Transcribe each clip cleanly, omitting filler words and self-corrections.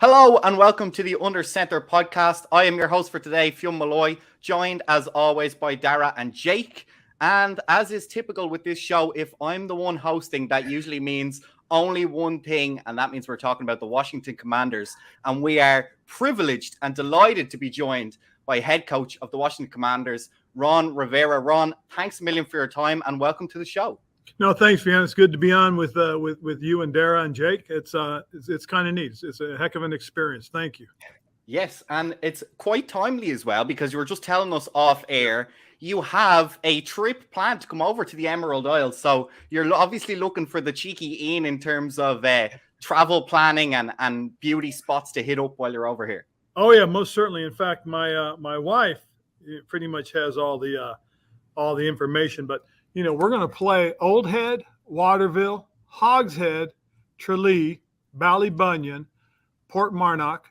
Hello and welcome to the Under Center podcast. I am your host for today, Fionn Malloy, joined as always by Dara and Jake. And as is typical with this show, if I'm the one hosting, that usually means only one thing, and that means we're talking about the Washington Commanders. And we are privileged and delighted to be joined by head coach of the Washington Commanders, Ron Rivera. Ron, thanks a million for your time and welcome to the show. No, thanks, Fionn. It's good to be on with you and Dara and Jake. It's kind of neat. It's a heck of an experience. Thank you. Yes, and it's quite timely as well because you were just telling us off air you have a trip planned to come over to the Emerald Isle. So you're obviously looking for the cheeky in terms of travel planning and beauty spots to hit up while you're over here. Oh yeah, most certainly. In fact, my wife pretty much has all the information, but we're going to play Old Head, Waterville, Hogshead, Tralee, Ballybunion, Port Marnock,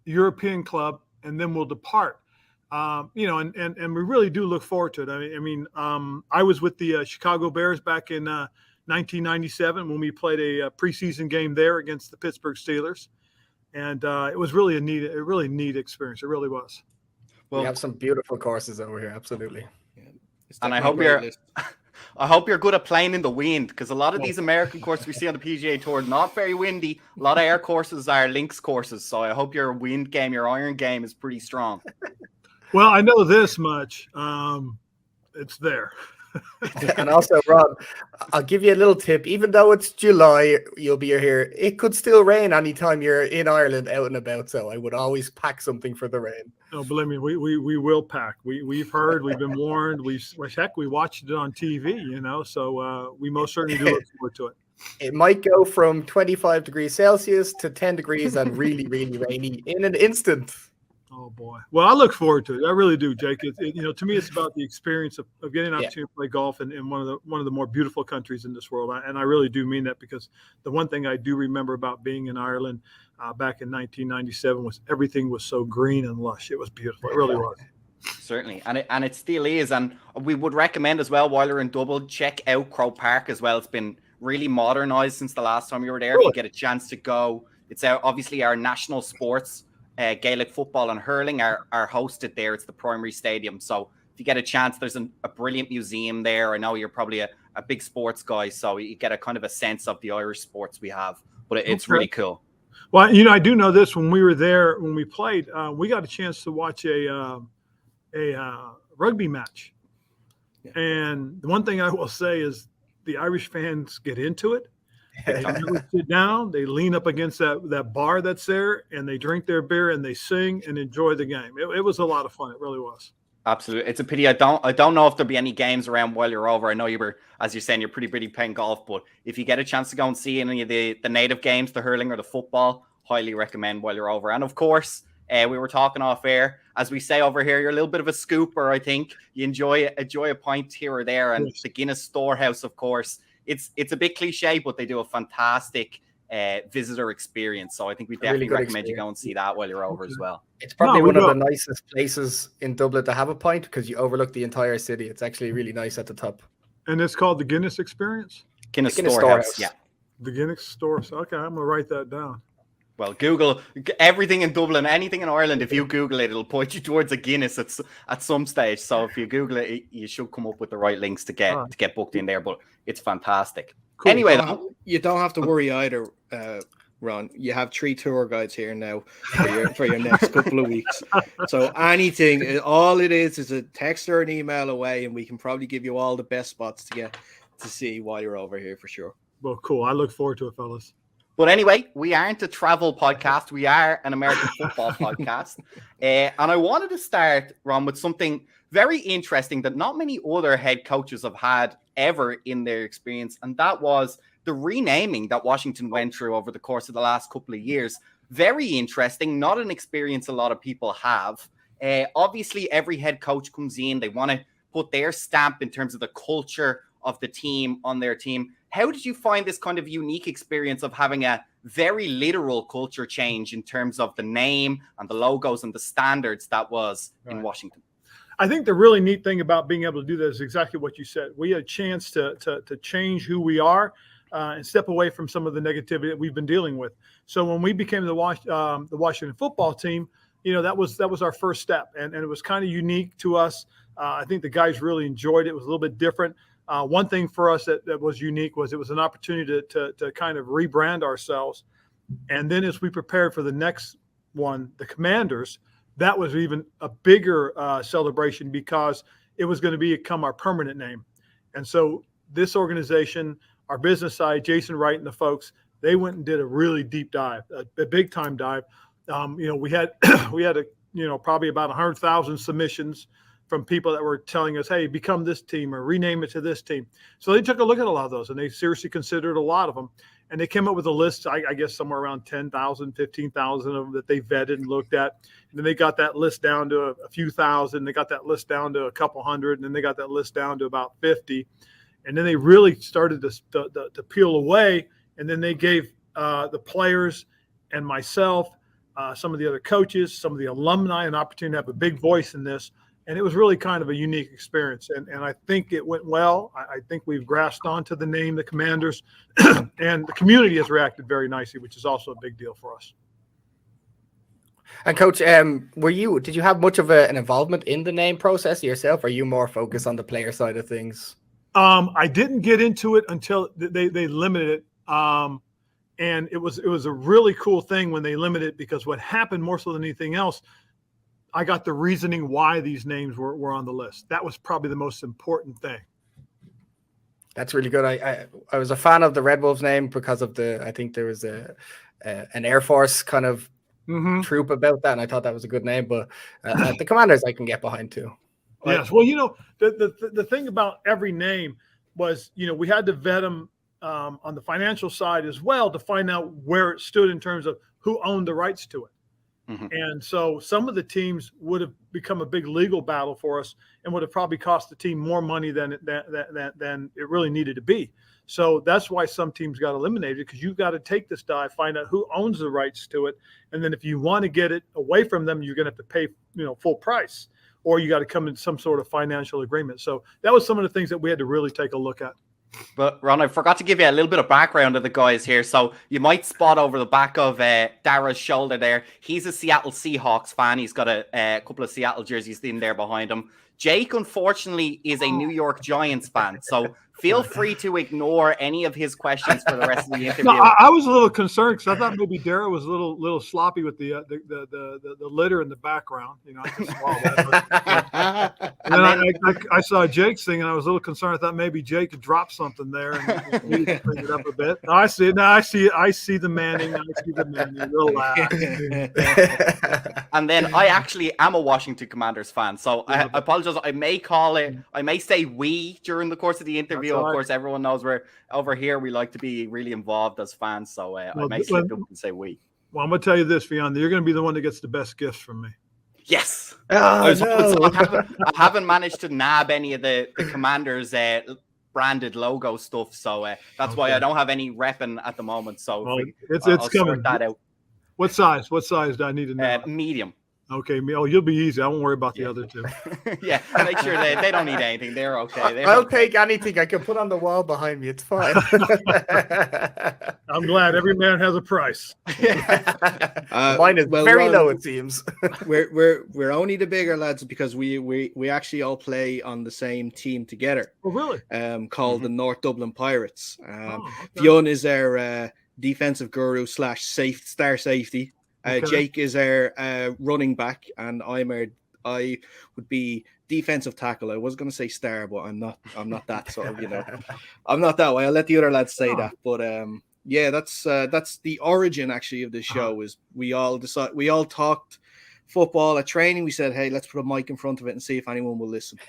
European Club, and then we'll depart. And we really do look forward to it. I was with the Chicago Bears back in 1997 when we played a preseason game there against the Pittsburgh Steelers, and it was really a really neat experience. It really was. Well, we have some beautiful courses over here, absolutely. Yeah. And I hope you're good at playing in the wind, because a lot of these American courses we see on the PGA Tour, not very windy. A lot of air courses are links courses. So I hope your wind game, your iron game is pretty strong. Well, I know this much. It's there. And also, Rob, I'll give you a little tip. Even though it's July, you'll be here. It could still rain anytime you're in Ireland out and about. So I would always pack something for the rain. No, believe me, we will pack. We've heard, we've been warned. We watched it on TV, so we most certainly do look forward to it. It might go from 25 degrees Celsius to 10 degrees and really, really rainy in an instant. Oh boy! Well, I look forward to it. I really do, Jake. To me, it's about the experience of getting an opportunity to play golf in one of the more beautiful countries in this world. And I really do mean that, because the one thing I do remember about being in Ireland back in 1997 was everything was so green and lush. It was beautiful. It really was. Certainly, and it still is. And we would recommend as well, while you're in Dublin, check out Croke Park as well. It's been really modernized since the last time you were there. Really? If you get a chance to go, it's obviously our national sports. Gaelic football and hurling are hosted there. It's the primary stadium. So if you get a chance, there's a brilliant museum there. I know you're probably a big sports guy, so you get a kind of a sense of the Irish sports we have. But it's really cool. Well, I do know this. When we were there, when we played, we got a chance to watch a rugby match. Yeah. And the one thing I will say is the Irish fans get into it. They never sit down. They lean up against that bar that's there, and they drink their beer and they sing and enjoy the game. It was a lot of fun. It really was. Absolutely, it's a pity. I don't know if there'll be any games around while you're over. I know you were, as you're saying, you're pretty busy playing golf, but if you get a chance to go and see any of the native games, the hurling or the football, highly recommend while you're over. And of course, we were talking off air, as we say over here, you're a little bit of a scooper. I think you enjoy a pint here or there, and the Guinness Storehouse, of course. It's a bit cliche, but they do a fantastic visitor experience. So I think we definitely recommend you go and see that while you're over as well. It's probably one of the nicest places in Dublin to have a pint, because you overlook the entire city. It's actually really nice at the top. And it's called the Guinness Experience? Guinness Storehouse, yeah. The Guinness Storehouse. Okay, I'm going to write that down. Well, Google everything in Dublin, anything in Ireland. If you Google it, it'll point you towards a Guinness at some stage. So if you Google it, you should come up with the right links to get booked in there. But it's fantastic. Cool. Anyway, you don't have to worry either, Ron. You have 3 tour guides here now for your next couple of weeks. So anything, all it is a text or an email away, and we can probably give you all the best spots to get to see while you're over here for sure. Well, cool. I look forward to it, fellas. But anyway, we aren't a travel podcast. We are an American football podcast. And I wanted to start, Ron, with something very interesting that not many other head coaches have had ever in their experience. And that was the renaming that Washington went through over the course of the last couple of years. Very interesting. Not an experience a lot of people have. Obviously, every head coach comes in. They want to put their stamp in terms of the culture of the team on their team. How did you find this kind of unique experience of having a very literal culture change in terms of the name and the logos and the standards that was in Washington? I think the really neat thing about being able to do that is exactly what you said. We had a chance to change who we are. and step away from some of the negativity that we've been dealing with. So when we became the Washington football team, that was our first step, and it was kind of unique to us. I think the guys really enjoyed it. It was a little bit different. One thing for us that was unique was it was an opportunity to kind of rebrand ourselves. And then as we prepared for the next one, the Commanders, that was even a bigger celebration because it was going to become our permanent name. And so this organization, our business side, Jason Wright and the folks, they went and did a really deep dive, a big time dive. We had probably about 100,000 submissions from people that were telling us, hey, become this team or rename it to this team. So they took a look at a lot of those, and they seriously considered a lot of them. And they came up with a list, I guess somewhere around 10,000, 15,000 of them that they vetted and looked at. And then they got that list down to a few thousand. They got that list down to a couple hundred, and then they got that list down to about 50. And then they really started to peel away. And then they gave the players and myself, some of the other coaches, some of the alumni an opportunity to have a big voice in this. And it was really kind of a unique experience. And I think it went well. I think we've grasped onto the name, the Commanders, and the community has reacted very nicely, which is also a big deal for us. And Coach, did you have much of an involvement in the name process yourself? Or are you more focused on the player side of things? I didn't get into it until they limited it. And it was a really cool thing when they limited it, because what happened more so than anything else, I got the reasoning why these names were on the list. That was probably the most important thing. That's really good. I was a fan of the Red Wolves name because of I think there was an Air Force kind of troop about that, and I thought that was a good name. But the Commanders I can get behind too. Yes. Well, the thing about every name was, we had to vet them on the financial side as well to find out where it stood in terms of who owned the rights to it. Mm-hmm. And so some of the teams would have become a big legal battle for us and would have probably cost the team more money than it really needed to be. So that's why some teams got eliminated, because you've got to take this dive, find out who owns the rights to it. And then if you want to get it away from them, you're going to have to pay, full price, or you got to come in some sort of financial agreement. So that was some of the things that we had to really take a look at. But Ron, I forgot to give you a little bit of background of the guys here. So you might spot over the back of Dara's shoulder there. He's a Seattle Seahawks fan. He's got a couple of Seattle jerseys in there behind him. Jake, unfortunately, is a New York Giants fan. So feel free to ignore any of his questions for the rest of the interview. No, I was a little concerned because I thought maybe Dara was a little sloppy with the litter in the background. I just saw that. And I saw Jake's thing, and I was a little concerned. I thought maybe Jake had dropped something there and needed to clean it up a bit. No, I see it. Now I see the Manning. I see the Manning. Relax. And then I actually am a Washington Commanders fan, so I apologize. I may say we during the course of the interview. Of course, everyone knows we're over here. We like to be really involved as fans, so I may slip up and say we. Well, I'm going to tell you this, Fionn. You're going to be the one that gets the best gifts from me. Yes. No. I haven't managed to nab any of the Commanders branded logo stuff, so that's why I don't have any repping at the moment. So it's I'll coming. sort that out. What size do I need to know? Medium. Okay, you'll be easy. I won't worry about the other two. Yeah, make sure they don't need anything. They're okay. I'll take anything I can put on the wall behind me. It's fine. I'm glad every man has a price. Mine is very low, it seems. we're only the bigger lads because we actually all play on the same team together. Oh, really? Called the North Dublin Pirates. Fionn is our defensive guru / star safety. Jake is our running back, and I would be defensive tackle. I was going to say star, but I'm not that sort of, I'm not that way. I'll let the other lads say that. But that's the origin actually of the show. Is we all talked football at training. We said, hey, let's put a mic in front of it and see if anyone will listen.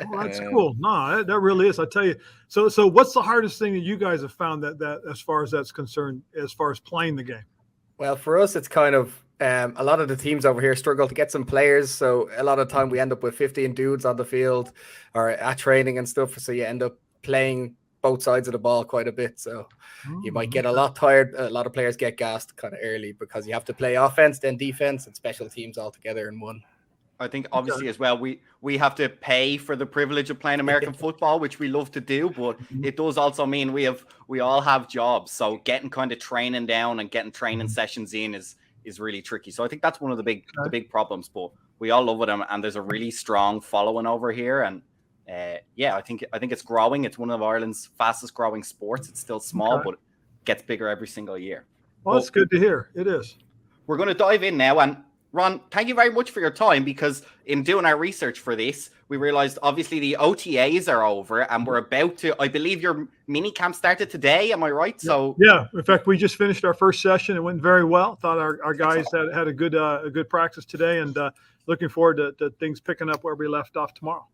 Well, that's cool. No, that really is. I tell you. So what's the hardest thing that you guys have found that as far as that's concerned, as far as playing the game? Well, for us, it's kind of a lot of the teams over here struggle to get some players. So a lot of time we end up with 15 dudes on the field or at training and stuff. So you end up playing both sides of the ball quite a bit. So you might get a lot tired. A lot of players get gassed kind of early because you have to play offense, then defense, and special teams all together in one. I think obviously as well, we have to pay for the privilege of playing American football, which we love to do, but it does also mean we all have jobs. So getting kind of training down and getting training sessions in is really tricky. So I think that's one of the big problems, but we all love it, and there's a really strong following over here. And I think it's growing. It's one of Ireland's fastest growing sports. It's still small, but it gets bigger every single year. Well, that's good to hear. It is. We're going to dive in now. And Ron, thank you very much for your time, because in doing our research for this, we realized obviously the OTAs are over and we're about to, I believe your mini camp started today. Am I right? So yeah, in fact, we just finished our first session. It went very well. Thought our guys had a good practice today, and looking forward to things picking up where we left off tomorrow.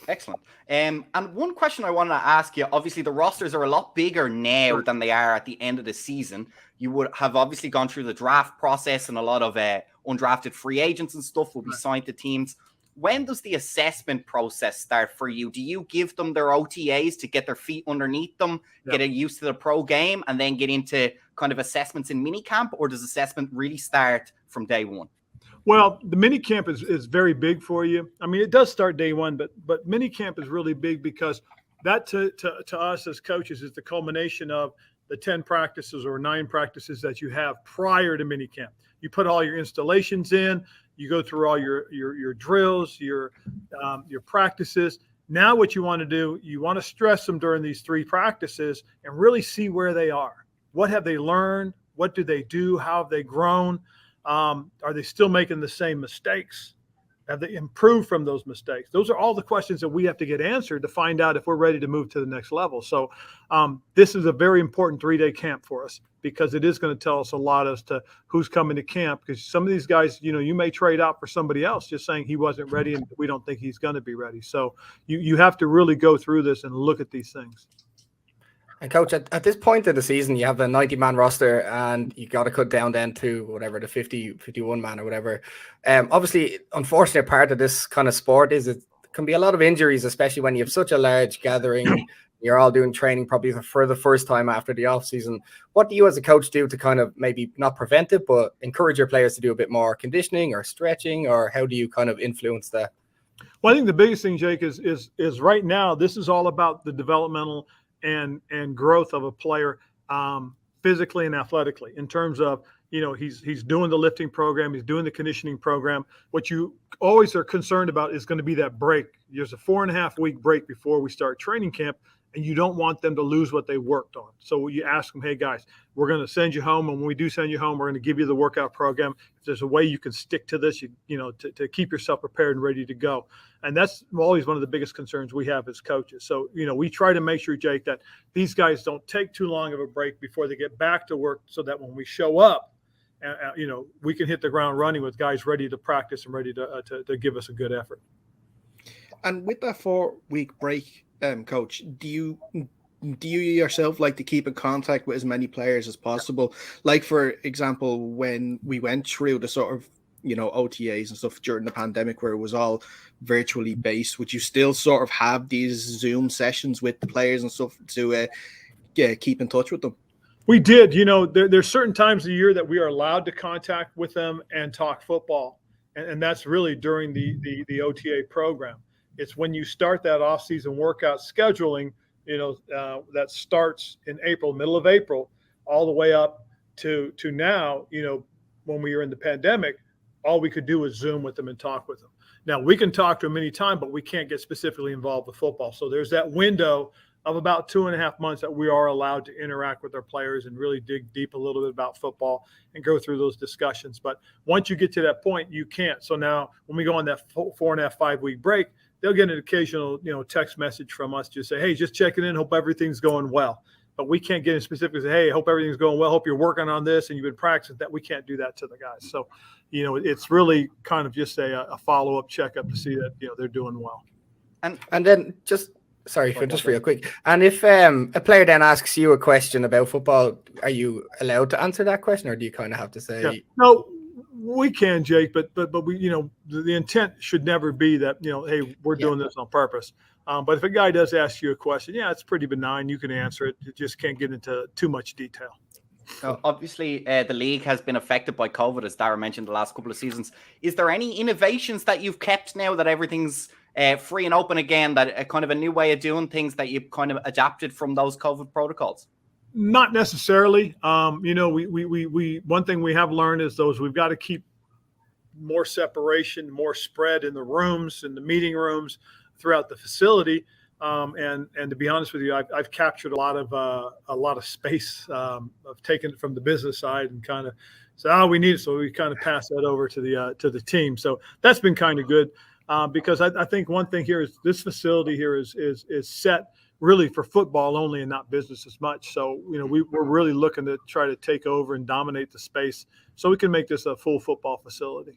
Excellent. And one question I wanted to ask you, obviously the rosters are a lot bigger now than they are at the end of the season. You would have obviously gone through the draft process, and a lot of undrafted free agents and stuff will be signed to teams. When does the assessment process start for you? Do you give them their OTAs to get their feet underneath them, get used to the pro game, and then get into kind of assessments in minicamp, or does assessment really start from day one? Well, the mini camp is very big for you. I mean, it does start day one, but mini camp is really big because that to us as coaches is the culmination of the 10 practices or 9 practices that you have prior to mini camp. You put all your installations in, you go through all your drills, your practices. Now what you want to do, you want to stress them during these 3 practices and really see where they are. What have they learned? What do they do? How have they grown? Are they still making the same mistakes? Have they improved from those mistakes? Those are all the questions that we have to get answered to find out if we're ready to move to the next level. So this is a very important 3-day camp for us, because it is going to tell us a lot as to who's coming to camp, because some of these guys, you may trade out for somebody else just saying he wasn't ready and we don't think he's going to be ready. So you have to really go through this and look at these things. And Coach, at this point in the season, you have a 90-man roster and you got to cut down then to whatever, the 50, 51-man or whatever. Obviously, unfortunate part of this kind of sport is it can be a lot of injuries, especially when you have such a large gathering. You're all doing training probably for the first time after the off-season. What do you as a coach do to kind of maybe not prevent it, but encourage your players to do a bit more conditioning or stretching, or how do you kind of influence that? Well, I think the biggest thing, Jake, is right now, this is all about the developmental and growth of a player physically and athletically, in terms of, he's doing the lifting program, he's doing the conditioning program. What you always are concerned about is going to be that break. There's a 4.5-week break before we start training camp, and you don't want them to lose what they worked on. So you ask them, hey guys, we're going to send you home, and when we do send you home, we're going to give you the workout program. If there's a way you can stick to this, to keep yourself prepared and ready to go. And that's always one of the biggest concerns we have as coaches. So, we try to make sure, Jake, that these guys don't take too long of a break before they get back to work, so that when we show up, we can hit the ground running with guys ready to practice and ready to give us a good effort. And with that 4-week break, Coach, do you yourself like to keep in contact with as many players as possible? Like, for example, when we went through the sort of, OTAs and stuff during the pandemic, where it was all virtually based, would you still sort of have these Zoom sessions with the players and stuff to keep in touch with them? We did. There's certain times of the year that we are allowed to contact with them and talk football. And that's really during the OTA program. It's when you start that off-season workout scheduling, that starts in April, middle of April, all the way up to now, when we were in the pandemic, all we could do was Zoom with them and talk with them. Now, we can talk to them anytime, but we can't get specifically involved with football. So there's that window of about 2.5 months that we are allowed to interact with our players and really dig deep a little bit about football and go through those discussions. But once you get to that point, you can't. So now when we go on that 4.5, 5-week break, they'll get an occasional, text message from us, just say, hey, just checking in, hope everything's going well. But we can't get in specifically, say, hey, hope everything's going well, hope you're working on this and you've been practicing that. We can't do that to the guys. So, it's really kind of just a follow-up checkup to see that, they're doing well. And then just real quick. And if a player then asks you a question about football, are you allowed to answer that question, or do you kind of have to say? Yeah. No, we can, Jake, but we, the intent should never be that, hey, we're doing this on purpose. But if a guy does ask you a question, it's pretty benign. You can answer it. You just can't get into too much detail. Now, obviously, the league has been affected by COVID, as Dara mentioned, the last couple of seasons. Is there any innovations that you've kept now that everything's free and open again, that kind of a new way of doing things that you've kind of adapted from those COVID protocols? Not necessarily. We one thing we have learned is we've got to keep more separation, more spread in the rooms, in the meeting rooms, throughout the facility. And to be honest with you, I've captured a lot of space. I've taken it from the business side and kind of said, we need it. So we kind of pass that over to the team. So that's been kind of good because I think one thing here is this facility here is set really for football only and not business as much. So, we're really looking to try to take over and dominate the space so we can make this a full football facility.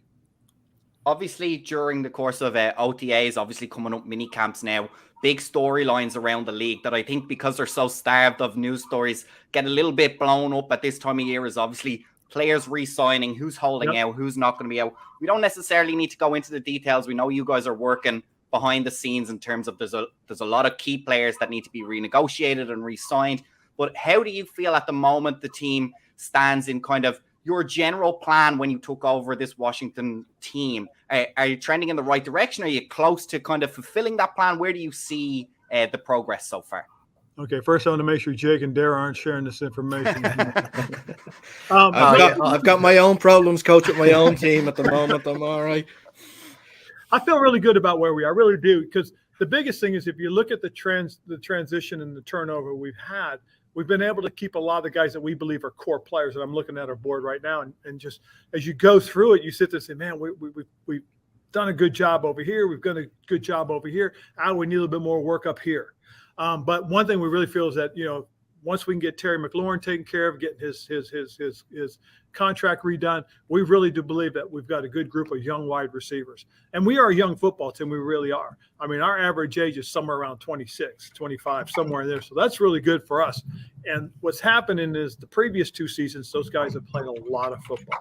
Obviously, during the course of OTAs, obviously coming up mini camps now, big storylines around the league that I think because they're so starved of news stories get a little bit blown up at this time of year is obviously players re-signing, who's holding out, who's not going to be out. We don't necessarily need to go into the details. We know you guys are working behind the scenes in terms of there's a lot of key players that need to be renegotiated and re-signed. But how do you feel at the moment the team stands in kind of your general plan when you took over this Washington team? Are you trending in the right direction? Are you close to kind of fulfilling that plan? Where do you see the progress so far? Okay, first I want to make sure Jake and Dara aren't sharing this information. I've got my own problems, coach, with my own team at the moment. I'm all right. I feel really good about where we are. I really do, because the biggest thing is if you look at the transition and the turnover we've had, we've been able to keep a lot of the guys that we believe are core players. And I'm looking at our board right now, and just as you go through it, you sit there and say, man, we've done a good job over here. We've done a good job over here. We need a little bit more work up here. But one thing we really feel is that, once we can get Terry McLaurin taken care of, getting his contract redone, we really do believe that we've got a good group of young wide receivers. And we are a young football team. We really are. I mean, our average age is somewhere around 26, 25, somewhere in there. So that's really good for us. And what's happening is the previous 2 seasons, those guys have played a lot of football.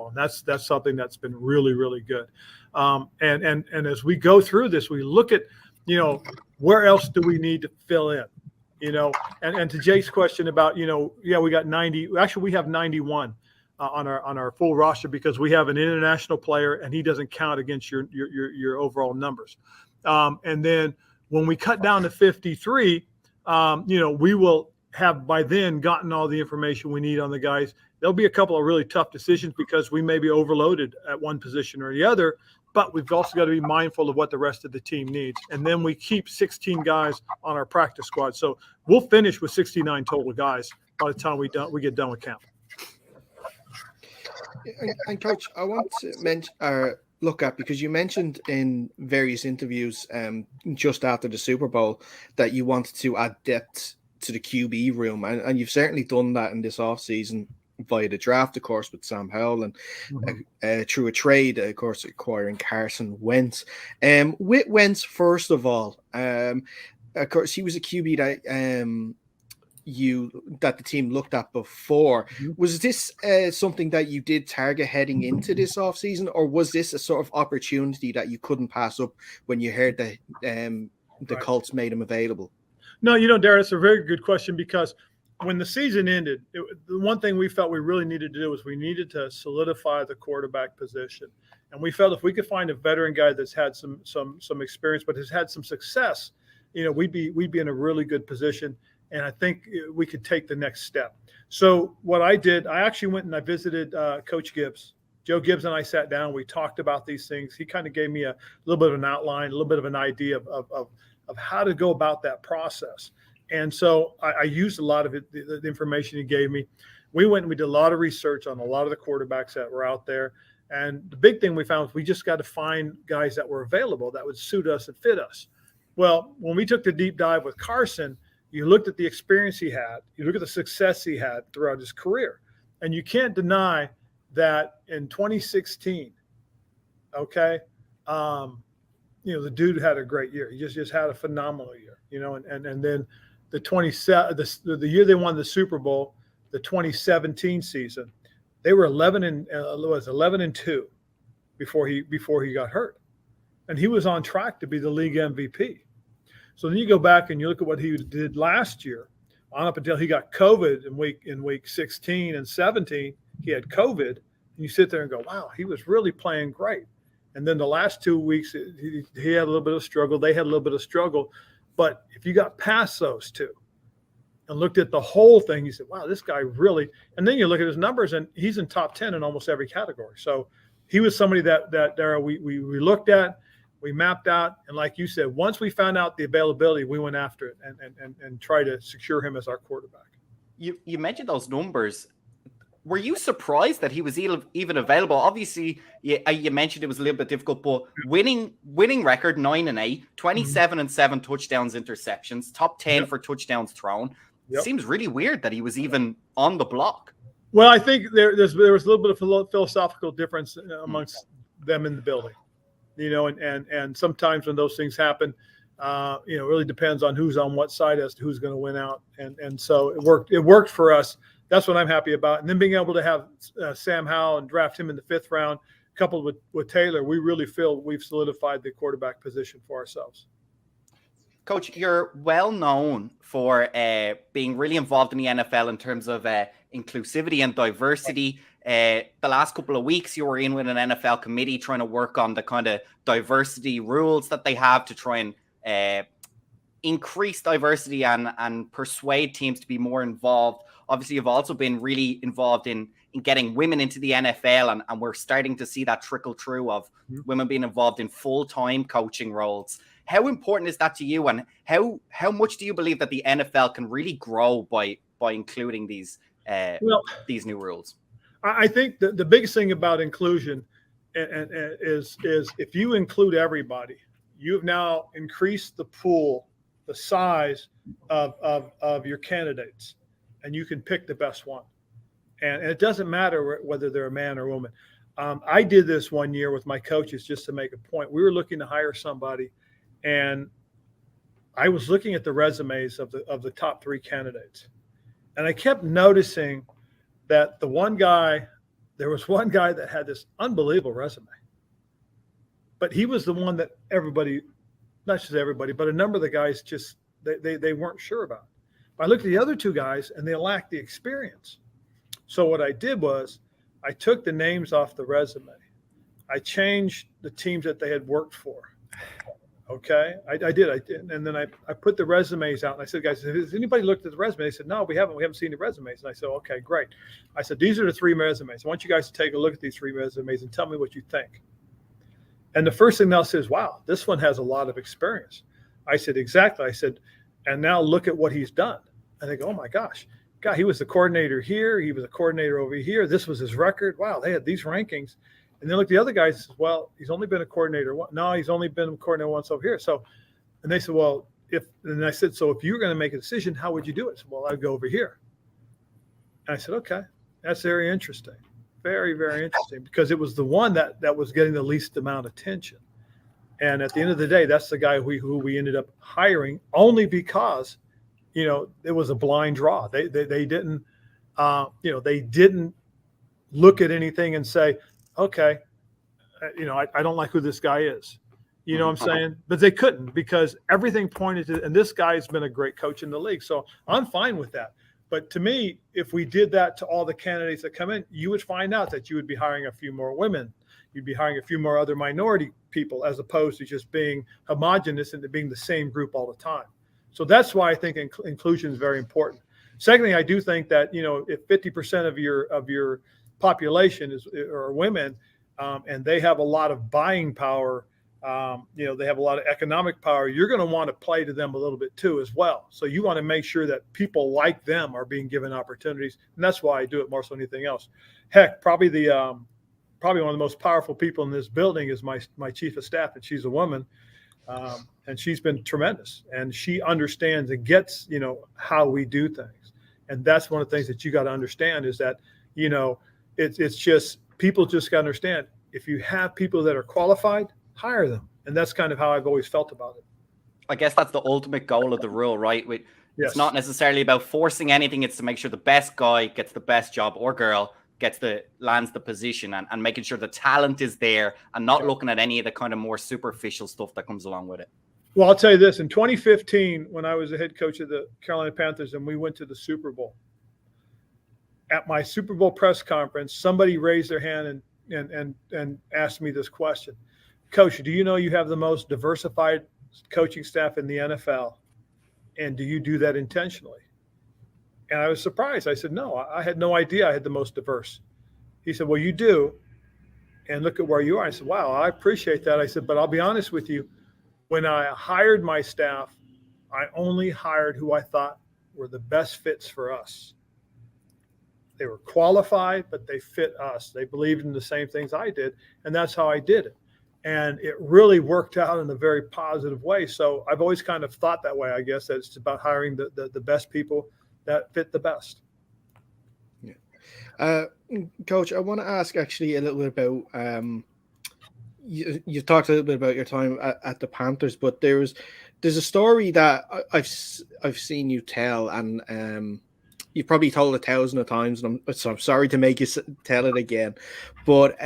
And that's something that's been really, really good. And as we go through this, we look at, where else do we need to fill in? And to Jake's question about, we got 90. Actually, we have 91 on our full roster because we have an international player and he doesn't count against your overall numbers. And then when we cut down to 53, we will have by then gotten all the information we need on the guys. There'll be a couple of really tough decisions because we may be overloaded at one position or the other. But we've also got to be mindful of what the rest of the team needs. And then we keep 16 guys on our practice squad. So we'll finish with 69 total guys by the time we get done with camp. And Coach, I want to look at, because you mentioned in various interviews just after the Super Bowl that you wanted to add depth to the QB room. And you've certainly done that in this offseason via the draft, of course, with Sam Howell, and through a trade, of course, acquiring Carson Wentz. With Wentz, first of all, of course, he was a QB that the team looked at before. Was this something that you did target heading into this offseason, or was this a sort of opportunity that you couldn't pass up when you heard that the Colts made him available? No, Darren, it's a very good question, because when the season ended, the one thing we felt we really needed to do was we needed to solidify the quarterback position. And we felt if we could find a veteran guy that's had some experience but has had some success, we'd be in a really good position. And I think we could take the next step. So what I did, I actually went and I visited Coach Gibbs. Joe Gibbs and I sat down. We talked about these things. He kind of gave me a little bit of an outline, a little bit of an idea of how to go about that process. And so I used a lot of it, the information he gave me. We went and we did a lot of research on a lot of the quarterbacks that were out there. And the big thing we found was we just got to find guys that were available that would suit us and fit us. Well, when we took the deep dive with Carson, you looked at the experience he had, you look at the success he had throughout his career. And you can't deny that in 2016, the dude had a great year. He just had a phenomenal year, and then the year they won the Super Bowl, the 2017 season, they were 11-2 before he got hurt, and he was on track to be the league MVP. So then you go back and you look at what he did last year on up until he got COVID in week 16 and 17. He had COVID, and you sit there and go, wow, he was really playing great. And then the last 2 weeks, he had a little bit of struggle. They had a little bit of struggle. But if you got past those two and looked at the whole thing, you said, wow, this guy really – and then you look at his numbers, and he's in top 10 in almost every category. So he was somebody that we looked at, we mapped out. And like you said, once we found out the availability, we went after it and tried to secure him as our quarterback. You mentioned those numbers. Were you surprised that he was even available? Obviously, you mentioned it was a little bit difficult, but winning record 9-8, 27 and 7 touchdowns, interceptions, top 10 for touchdowns thrown. Seems really weird that he was even on the block. Well, I think there was a little bit of a philosophical difference amongst them in the building, and sometimes when those things happen, it really depends on who's on what side as to who's going to win out, and so it worked for us. That's what I'm happy about. And then being able to have Sam Howell and draft him in the 5th round, coupled with Taylor, we really feel we've solidified the quarterback position for ourselves. Coach, you're well known for being really involved in the NFL in terms of inclusivity and diversity. The last couple of weeks, you were in with an NFL committee trying to work on the kind of diversity rules that they have to try and increase diversity and persuade teams to be more involved. Obviously, you've also been really involved in getting women into the NFL, and we're starting to see that trickle through of women being involved in full-time coaching roles. How important is that to you, and how much do you believe that the NFL can really grow by including these new rules? I think the biggest thing about inclusion is if you include everybody, you've now increased the pool, the size of your candidates, and you can pick the best one. And it doesn't matter whether they're a man or woman. I did this one year with my coaches just to make a point. We were looking to hire somebody, and I was looking at the resumes of the top 3 candidates. And I kept noticing that there was one guy that had this unbelievable resume. But he was the one that everybody, not just everybody, but a number of the guys just, they weren't sure about. I looked at the other 2 guys, and they lacked the experience. So what I did was I took the names off the resume. I changed the teams that they had worked for. Okay, I did. And then I put the resumes out, and I said, guys, has anybody looked at the resume? They said, no, we haven't seen the resumes. And I said, okay, great. I said, these are the 3 resumes. I want you guys to take a look at these 3 resumes and tell me what you think. And the first thing they'll say is, wow, this one has a lot of experience. I said, exactly. I said, and now look at what he's done. And they go, oh my gosh, God, he was the coordinator here. He was a coordinator over here. This was his record. Wow, they had these rankings. And then look at the other guys and says, well, he's only been a coordinator. No, he's only been a coordinator once over here. So, and they said, well, and I said, so if you were going to make a decision, how would you do it? I said, well, I'd go over here. And I said, okay, that's very interesting. Very, very interesting, because it was the one that was getting the least amount of attention. And at the end of the day, that's the guy who we ended up hiring, only because, it was a blind draw. They didn't, they didn't look at anything and say, okay, I don't like who this guy is. You know what I'm saying? But they couldn't, because everything pointed to, and this guy's been a great coach in the league. So I'm fine with that. But to me, if we did that to all the candidates that come in, you would find out that you would be hiring a few more women. You'd be hiring a few more other minority people, as opposed to just being homogenous and being the same group all the time. So that's why I think inclusion is very important. Secondly, I do think that, if 50% of your population are women, and they have a lot of buying power, they have a lot of economic power, you're going to want to play to them a little bit too as well. So you want to make sure that people like them are being given opportunities. And that's why I do it more so than anything else. Heck, probably one of the most powerful people in this building is my chief of staff, and she's a woman. And she's been tremendous, and she understands and gets, how we do things. And that's one of the things that you got to understand is that, it's just, people just got to understand, if you have people that are qualified, hire them. And that's kind of how I've always felt about it. I guess that's the ultimate goal of the rule, right? Yes. It's not necessarily about forcing anything. It's to make sure the best guy gets the best job, or girl lands the position, and making sure the talent is there, and not looking at any of the kind of more superficial stuff that comes along with it. Well, I'll tell you this. In 2015, when I was the head coach of the Carolina Panthers and we went to the Super Bowl, at my Super Bowl press conference, somebody raised their hand and asked me this question. Coach, do you know you have the most diversified coaching staff in the NFL? And do you do that intentionally? And I was surprised. I said, no, I had no idea I had the most diverse. He said, well, you do. And look at where you are. I said, wow, I appreciate that. I said, but I'll be honest with you. When I hired my staff, I only hired who I thought were the best fits for us. They were qualified, but they fit us. They believed in the same things I did, and that's how I did it. And it really worked out in a very positive way. So I've always kind of thought that way, I guess, that it's about hiring the best people that fit the best. Yeah. Coach, I want to ask actually a little bit about you've talked a little bit about your time at the Panthers, but there's a story that I've seen you tell, and you've probably told 1,000 of times, and I'm sorry to make you tell it again, but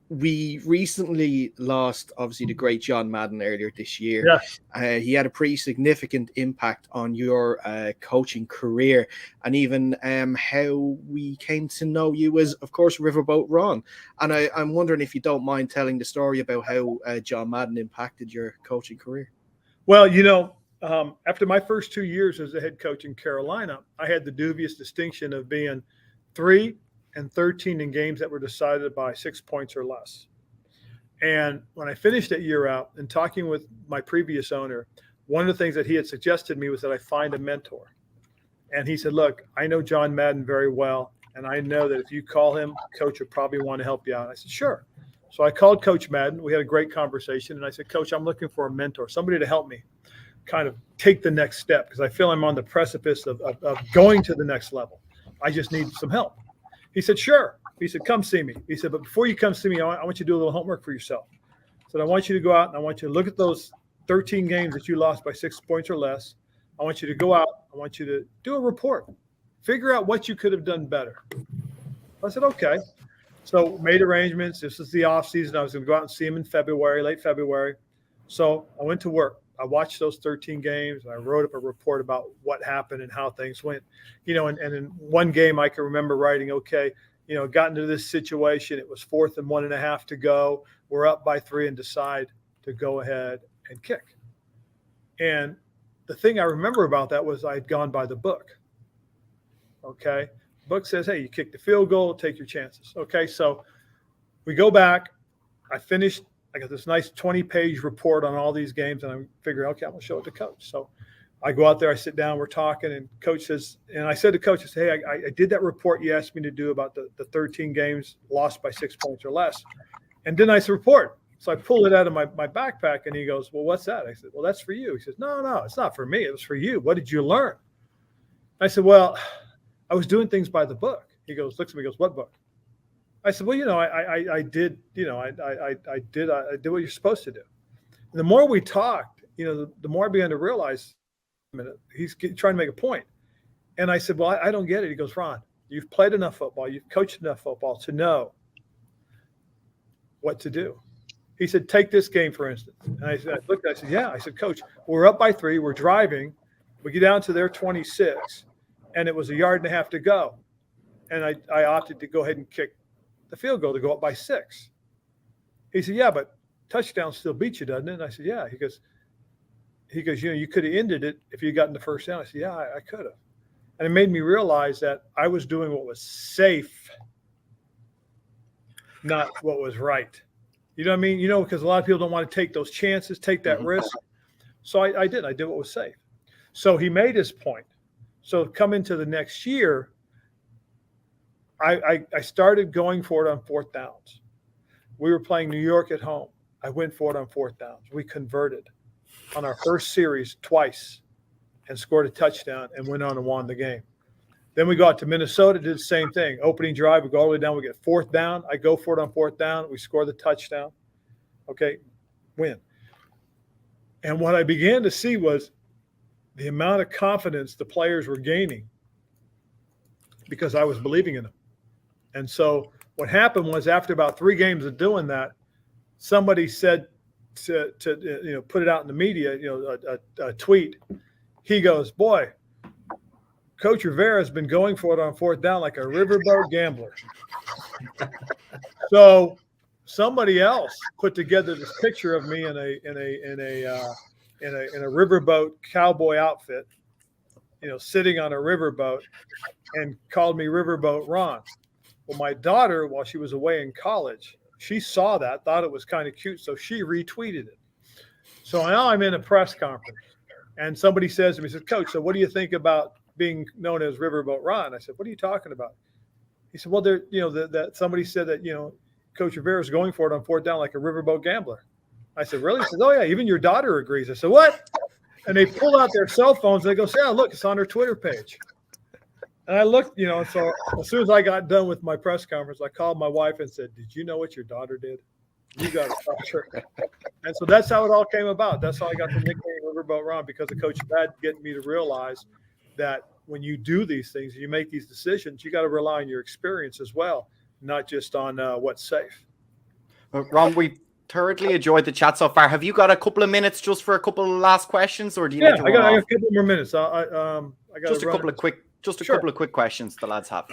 we recently lost, obviously, the great John Madden earlier this year. Yes. He had a pretty significant impact on your coaching career, and even how we came to know you as, of course, Riverboat Ron. And I'm wondering if you don't mind telling the story about how John Madden impacted your coaching career. Well, after my first 2 years as a head coach in Carolina, I had the dubious distinction of being 3-13 in games that were decided by 6 points or less. And when I finished that year out and talking with my previous owner, one of the things that he had suggested to me was that I find a mentor. And he said, look, I know John Madden very well, and I know that if you call him, Coach would probably want to help you out. I said, sure. So I called Coach Madden. We had a great conversation, and I said, Coach, I'm looking for a mentor, somebody to help me kind of take the next step, because I feel I'm on the precipice of going to the next level. I just need some help. He said, sure. He said, come see me. He said, but before you come see me, I want you to do a little homework for yourself. I said, I want you to go out and I want you to look at those 13 games that you lost by 6 points or less. I want you to go out. I want you to do a report. Figure out what you could have done better. I said, okay. So made arrangements. This is the off season. I was going to go out and see him in February, late February. So I went to work. I watched those 13 games and I wrote up a report about what happened and how things went, and in one game I can remember writing, okay, got into this situation. It was 4th and 1.5 to go. We're up by 3 and decide to go ahead and kick. And the thing I remember about that was I'd gone by the book. Okay. The book says, hey, you kick the field goal, take your chances. Okay. So we go back. I finished. I got this nice 20-page report on all these games, and I figured, okay, I'm going to show it to Coach. So I go out there, I sit down, we're talking, and Coach says, and I said to Coach, I said, hey, I did that report you asked me to do about the 13 games lost by 6 points or less. And then I said, report. So I pulled it out of my backpack, and he goes, well, what's that? I said, well, that's for you. He says, no, it's not for me. It was for you. What did you learn? I said, well, I was doing things by the book. He goes, looks at me, goes, what book? I said, well, I did what you're supposed to do. And the more we talked, the more I began to realize, he's trying to make a point. And I said, well, I don't get it. He goes, Ron, you've played enough football. You've coached enough football to know what to do. He said, take this game, for instance. And I looked, I said, yeah. I said, Coach, we're up by 3. We're driving. We get down to their 26, and it was 1.5 yards to go. And I opted to go ahead and kick the field goal to go up by 6. He said, yeah, but touchdown still beats you, doesn't it? And I said, yeah. He goes, you could have ended it if you gotten the first down. I said, yeah, I could have. And it made me realize that I was doing what was safe, not what was right. You know what I mean? Because a lot of people don't want to take those chances, take that risk. So I did. I did what was safe. So he made his point. So come into the next year, I started going for it on 4th downs. We were playing New York at home. I went for it on 4th downs. We converted on our first series twice and scored a touchdown and went on and won the game. Then we go out to Minnesota, did the same thing. Opening drive, we go all the way down. We get 4th down. I go for it on 4th down. We score the touchdown. Okay, win. And what I began to see was the amount of confidence the players were gaining because I was believing in them. And so what happened was after about 3 games of doing that, somebody said to put it out in the media, a tweet. He goes, boy, Coach Rivera has been going for it on fourth down like a riverboat gambler. So somebody else put together this picture of me in a riverboat cowboy outfit, sitting on a riverboat, and called me Riverboat Ron. Well, my daughter, while she was away in college, she saw that, thought it was kind of cute, so she retweeted it. So now I'm in a press conference, and somebody says to me, says, Coach, so what do you think about being known as Riverboat Ron? I said, what are you talking about? He said, well, that somebody said that, Coach Rivera is going for it on fourth down like a riverboat gambler. I said, really? He said, oh, yeah, even your daughter agrees. I said, what? And they pulled out their cell phones, and they go, yeah, look, it's on her Twitter page. And I looked, so as soon as I got done with my press conference, I called my wife and said, did you know what your daughter did? You got to talk to her. And so that's how it all came about. That's how I got the nickname Riverboat Ron, because of Coach Madden getting me to realize that when you do these things, you make these decisions, you got to rely on your experience as well, not just on what's safe. Ron, we thoroughly enjoyed the chat so far. Have you got a couple of minutes just for a couple of last questions, or do you need to run I got off? a couple more minutes. I got just a couple of quick questions the lads have.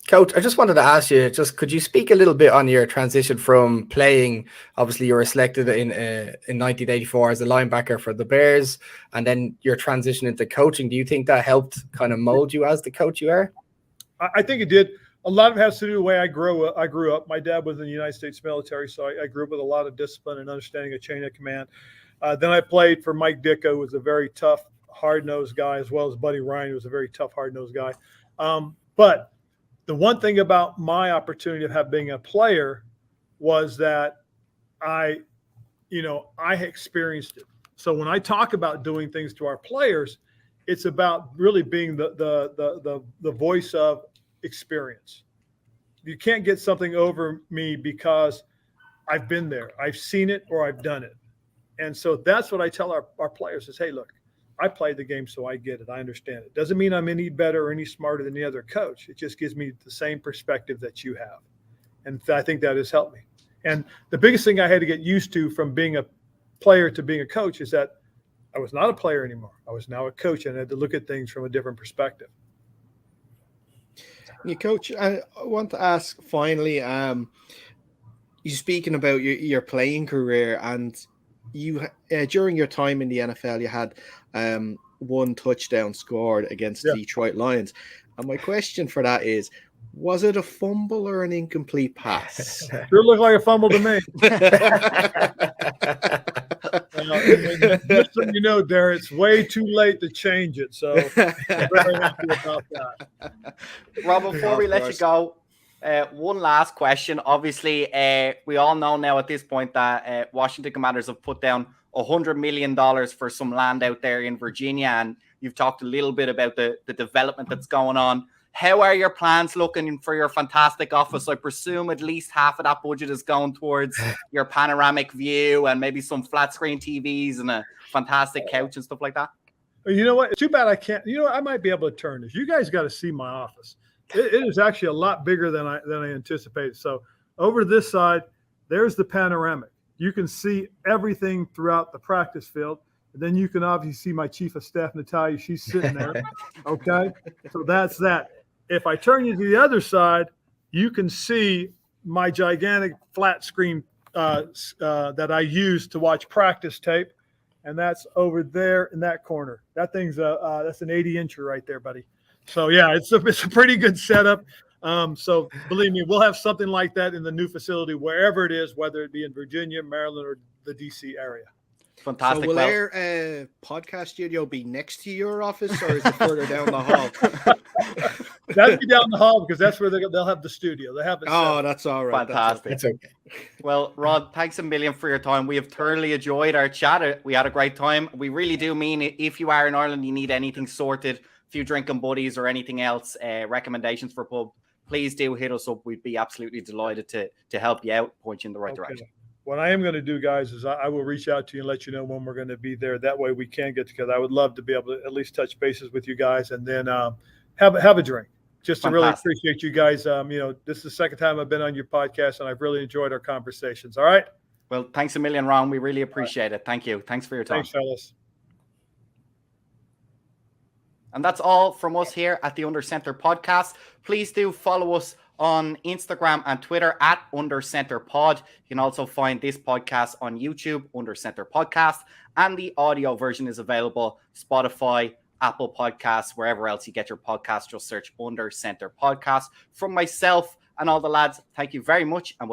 Coach, I just wanted to ask you, could you speak a little bit on your transition from playing? Obviously, you were selected in 1984 as a linebacker for the Bears, and then your transition into coaching. Do you think that helped kind of mold you as the coach you are? I think it did. A lot of it has to do with the way I grew up. My dad was in the United States military, so I grew up with a lot of discipline and understanding of chain of command. Then I played for Mike Dicko, who was a very tough, hard-nosed guy, as well as Buddy Ryan, who was a very tough, hard-nosed guy. But the one thing about my opportunity of being a player was that I experienced it. So when I talk about doing things to our players, it's about really being the voice of experience. You can't get something over me because I've been there, I've seen it, or I've done it. And so that's what I tell our players is, hey, look, I played the game, so I get it. I understand it. Doesn't mean I'm any better or any smarter than the other coach. It just gives me the same perspective that you have. And I think that has helped me. And the biggest thing I had to get used to from being a player to being a coach is that I was not a player anymore. I was now a coach, and I had to look at things from a different perspective. Yeah, Coach, I want to ask finally, you speaking about your playing career, and you during your time in the NFL, you had one touchdown scored against the Detroit Lions. And my question for that is, was it a fumble or an incomplete pass? Sure looked like a fumble to me. Just so you know, Darren, it's way too late to change it. So I'm very happy about that. Rob, before we let you go, one last question. Obviously, we all know now at this point that Washington Commanders have put down $100 million for some land out there in Virginia, and you've talked a little bit about the development that's going on. How are your plans looking for your fantastic office? I presume at least half of that budget is going towards your panoramic view and maybe some flat screen TVs and a fantastic couch and stuff like that. You know what? It's too bad I can't. I might be able to turn this. You guys got to see my office. It is actually a lot bigger than I anticipated. So over this side, there's the panoramic. You can see everything throughout the practice field. And then you can obviously see my chief of staff, Natalia. She's sitting there. Okay. So that's that. If I turn you to the other side, you can see my gigantic flat screen that I use to watch practice tape. And that's over there in that corner. That thing's that's an 80-incher right there, buddy. So yeah, it's a pretty good setup. So believe me, we'll have something like that in the new facility, wherever it is, whether it be in Virginia, Maryland, or the DC area. Fantastic. So will their podcast studio be next to your office, or is it further down the hall? That'd be down the hall because that's where they'll have the studio. They have it. Oh, that's all right. Fantastic. That's okay. Well, Rod, thanks a million for your time. We have thoroughly enjoyed our chat. We had a great time. We really do mean it. If you are in Ireland, you need anything sorted, a few drinking buddies or anything else, recommendations for pub, please do hit us up. We'd be absolutely delighted to help you out, point you in the right direction. What I am going to do, guys, is I will reach out to you and let you know when we're going to be there. That way we can get together. I would love to be able to at least touch bases with you guys and then have a drink. Just to really appreciate you guys. This is the second time I've been on your podcast, and I've really enjoyed our conversations. All right? Well, thanks a million, Ron. We really appreciate it. Thank you. Thanks for your time. Thanks, fellas. And that's all from us here at the Under Center podcast. Please do follow us on Instagram and Twitter at Under Center Pod. You can also find this podcast on YouTube, Under Center Podcast, and the audio version is available Spotify, Apple Podcasts, wherever else you get your podcast. Just search Under Center Podcast. From myself and all the lads, thank you very much, and we'll